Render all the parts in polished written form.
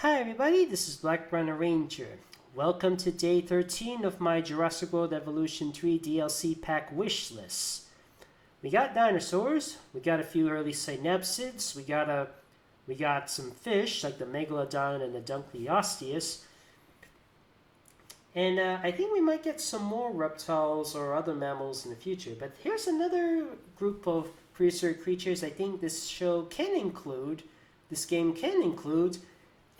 Hi everybody, this is Black Runner Ranger. Welcome to day 13 of my Jurassic World Evolution 3 DLC pack wish list. We got dinosaurs, we got a few early synapsids, we got some fish like the Megalodon and the Dunkleosteus, and I think we might get some more reptiles or other mammals in the future. But here's another group of prehistoric creatures I think this game can include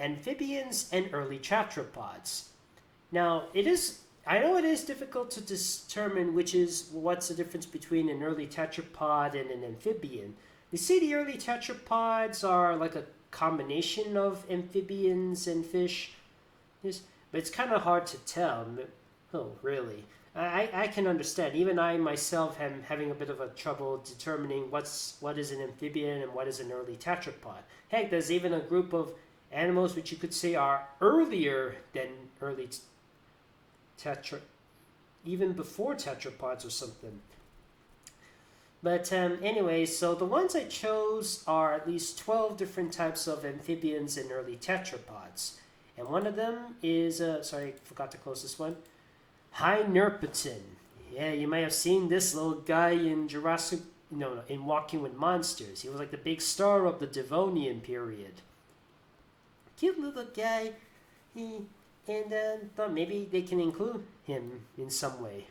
amphibians and early tetrapods. Now, I know it is difficult to determine what's the difference between an early tetrapod and an amphibian. You see, the early tetrapods are like a combination of amphibians and fish, but it's kind of hard to tell. Oh, really? I can understand. Even I myself am having a bit of a trouble determining what is an amphibian and what is an early tetrapod. Heck, there's even a group of animals which you could say are earlier than early even before tetrapods or something. But anyway, so the ones I chose are at least 12 different types of amphibians and early tetrapods. And one of them is, sorry, I forgot to close this one, Hynerpeton. Yeah, you may have seen this little guy in in Walking with Monsters. He was like the big star of the Devonian period. Cute little guy, thought maybe they can include him in some way.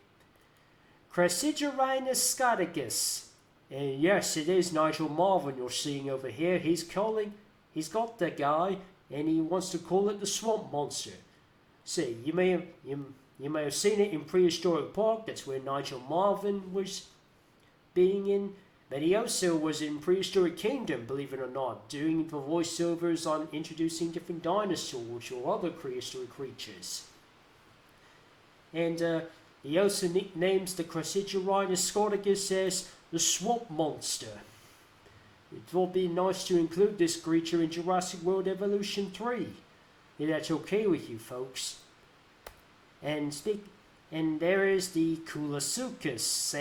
Crassigyrinus. Yes, it is Nigel Marvin you're seeing over here. He's got that guy, and he wants to call it the swamp monster. See, you may have seen it in Prehistoric Park. That's where Nigel Marvin was being in. But he also was in Prehistoric Kingdom, believe it or not, doing the voiceovers on introducing different dinosaurs or other prehistoric creatures. And he also nicknames the Crassigyrinus as the swamp monster. It will be nice to include this creature in Jurassic World Evolution 3. If that's okay with you folks. And there is the Koolasuchus,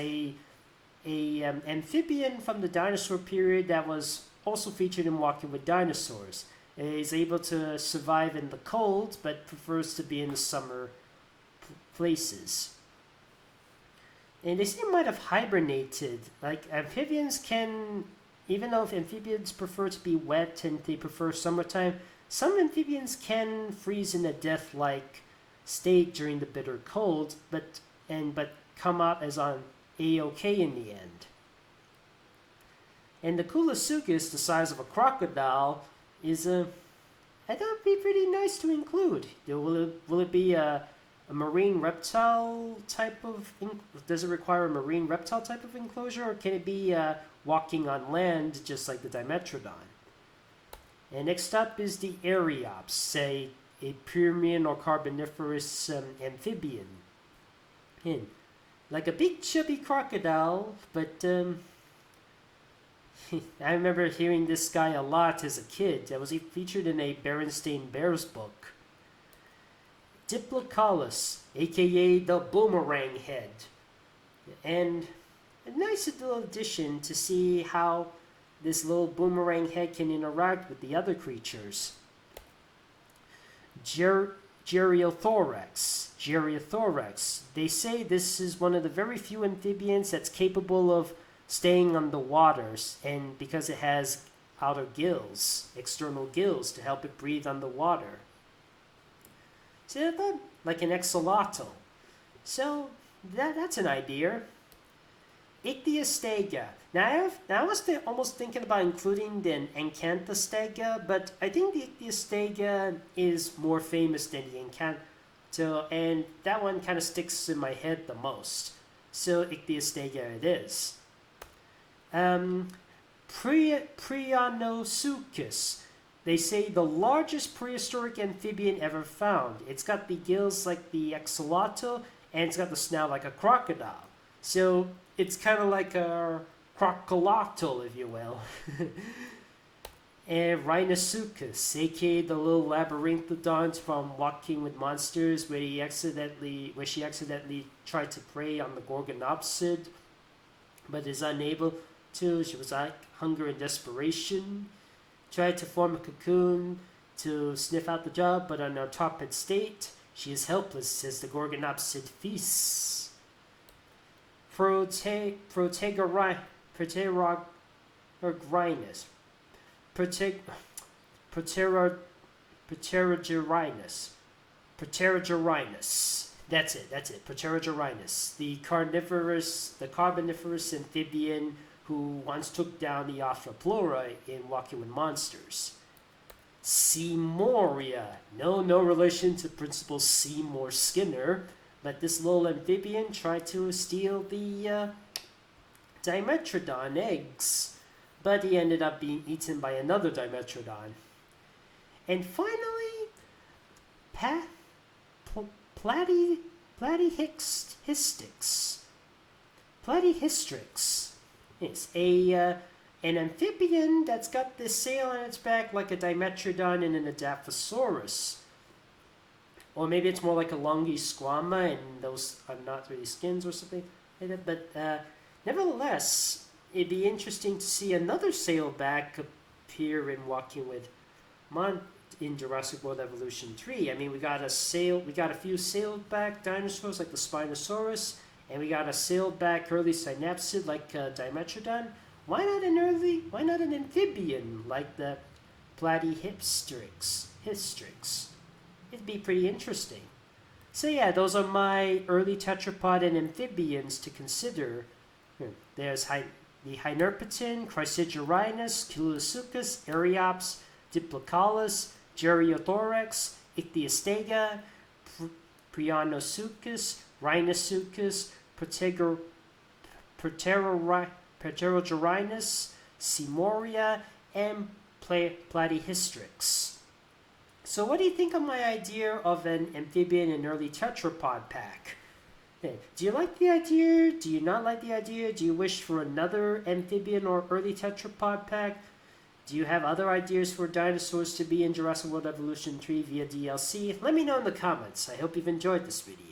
a amphibian from the dinosaur period that was also featured in Walking with Dinosaurs. It is able to survive in the cold, but prefers to be in the summer places. And they say it might have hibernated. Like amphibians can, even though amphibians prefer to be wet and they prefer summertime, some amphibians can freeze in a death-like state during the bitter cold, but come out as on A-OK in the end. And the Koolasuchus, the size of a crocodile, is I thought it'd be pretty nice to include. Will it be a marine reptile type of? Does it require a marine reptile type of enclosure, or can it be walking on land just like the Dimetrodon? And next up is the Eryops, a Permian or Carboniferous amphibian. Like a big chubby crocodile, but I remember hearing this guy a lot as a kid. That was featured in a Berenstain Bears book. Diplocaulus, aka the Boomerang-headed. And a nice little addition to see how this little boomerang head can interact with the other creatures. Gerrothorax. They say this is one of the very few amphibians that's capable of staying on the waters, and because it has external gills to help it breathe on the water. So like an axolotl. So that's an idea. Ichthyostega. Now I was almost thinking about including the Acanthostega, but I think the Ichthyostega is more famous than the Acanthostega, and that one kind of sticks in my head the most. So Ichthyostega it is. Prionosuchus. They say the largest prehistoric amphibian ever found. It's got the gills like the axolotl, and it's got the snout like a crocodile. So it's kind of like a crocodile, if you will. And Rhinesuchus, aka the little labyrinthodont from Walking with Monsters, where she accidentally tried to prey on the Gorgonopsid, but is unable to. She was like hunger and desperation. Tried to form a cocoon, to sniff out the job, but in her torpid state, she is helpless, says the gorgonopsid thieves. Proterogyrinus. Proterogyrinus. That's it. Proterogyrinus, the Carboniferous amphibian who once took down the Arthropleura in Walking with Monsters. Seymouria. No relation to Principal Seymour Skinner, but this little amphibian tried to steal the Dimetrodon eggs, but he ended up being eaten by another Dimetrodon. And finally, Platyhystrix. It's an amphibian that's got this sail on its back like a Dimetrodon and an Adaptasaurus. Or maybe it's more like a Longisquama, and those are not really skins or something like that. But nevertheless, it'd be interesting to see another sailback appear in Walking with in Jurassic World Evolution 3. I mean, we got a few sailback dinosaurs like the Spinosaurus, and we got a sailback early synapsid like Dimetrodon. Why not an amphibian like the Platyhystrix? It'd be pretty interesting. So yeah, those are my early tetrapod and amphibians to consider. There's the Hynerpeton, Crassigyrinus, Koolasuchus, Eryops, Diplocaulus, Gerrothorax, Ichthyostega, Prionosuchus, Rhinesuchus, Proterogyrinus, Seymouria, and Platyhystrix. So what do you think of my idea of an amphibian and early tetrapod pack? Do you like the idea? Do you not like the idea? Do you wish for another amphibian or early tetrapod pack? Do you have other ideas for dinosaurs to be in Jurassic World Evolution 3 via DLC? Let me know in the comments. I hope you've enjoyed this video.